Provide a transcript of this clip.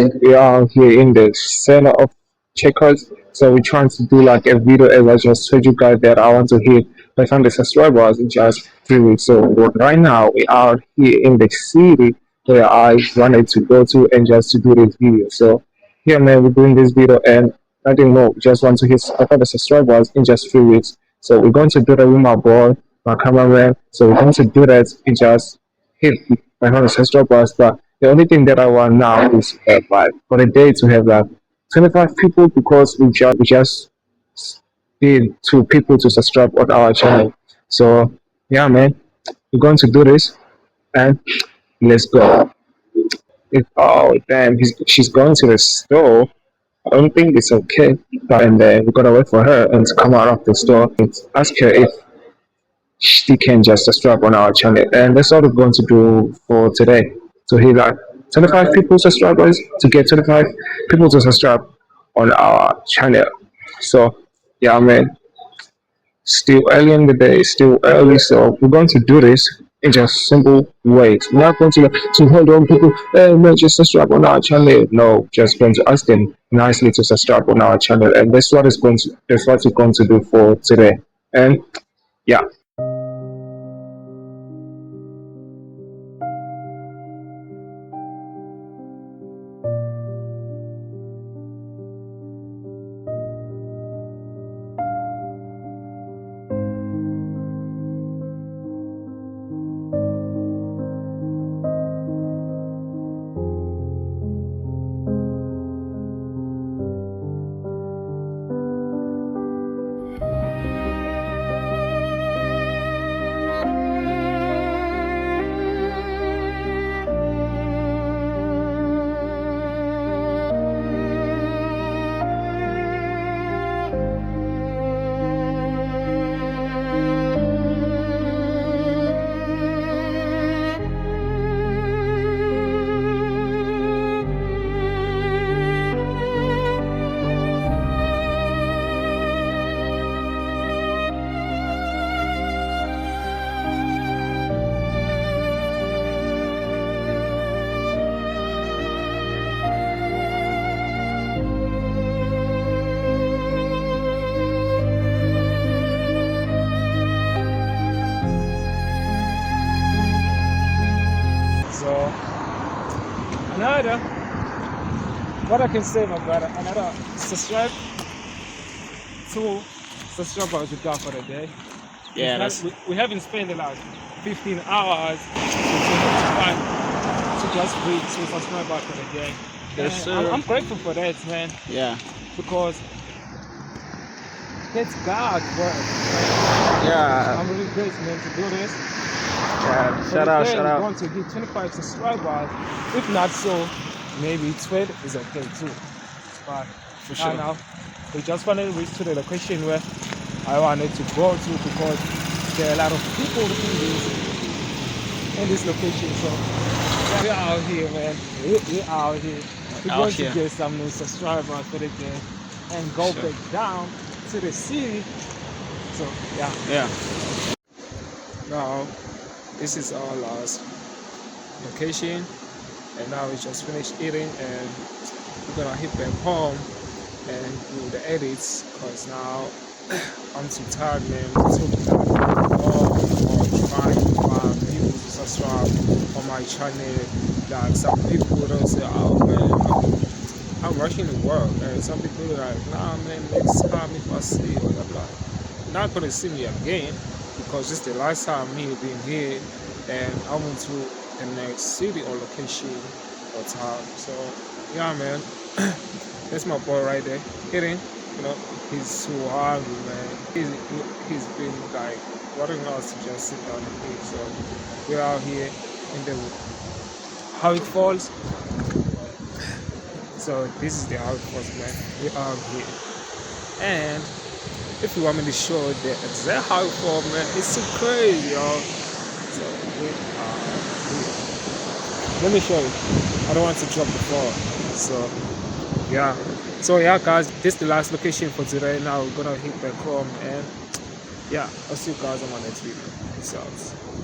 We are here in the center of Checkers. So we're trying to do like a video as I just told you guys that I want to hit 500 subscribers in just 3 weeks. So right now we are here in the city where I wanted to go to and just to do this video. So here man, we're doing this video and nothing more. We just want to hit 500 subscribers in just 3 weeks. So we're going to do that with my boy, my cameraman. So we're going to do that in just hit 500 subscribers. But the only thing that I want now is like for the day to have like 25 people because we just need 2 people to subscribe on our channel. So yeah, man, we're going to do this and let's go. If oh damn, she's going to the store. I don't think it's okay. And then we're gonna wait for her and to come out of the store and ask her if she can just subscribe on our channel. And that's all we're going to do for today. So hit like 25 people subscribers to get 25 people to subscribe on our channel. So yeah, man, still early in the day, still early. So we're going to do this in just simple ways. We're not going to hold on people, hey man, just subscribe on our channel. No, just going to ask them nicely to subscribe on our channel. And that's what we're going to do for today. And yeah. So another, what I can say, my brother, another subscribe to subscribers we got for the day. Yeah, that's We haven't spent the last 15 hours to just reach 2 subscribers for the day. yes, And sir. I'm grateful for that, man, Yeah, because it's God's work. yeah, I'm really grateful, man, to do this. yeah. For Shout the out, day, shout we out. want to hit 25 subscribers. If not so, maybe 12 is okay too. But For right sure. now, we just wanted to reach to the location where I wanted to go to because there are a lot of people in this location. So we're out here, man. We're out here. We're Out going here. to get some new subscribers for the day and go Sure. back down to the city. So yeah. Yeah, Now this is our last location, and now we just finished eating and we're gonna hit back home and do the edits because now I'm too tired, man. To or trying to find people to subscribe on my channel. Like some people don't say, oh man, I'm rushing to work, and some people are like, nah man, next time if I see you, I'm like, not gonna see me again because this is the last time me being here, and I went to the next city or location or town. So yeah, man, that's my boy right there, hitting. You know, he's so hungry, man. He's been like wanting us to just sit down and eat. So we're out here in the how it falls. So this is the how it falls, man. We're out here, and if you want me to show the exact how it falls, man, it's so crazy, y'all. So we are here. Let me show you. I don't want to drop the ball. So yeah. So yeah, guys, this is the last location for today. Now we're gonna hit back home, and yeah, I'll see you guys on my next video. Peace out.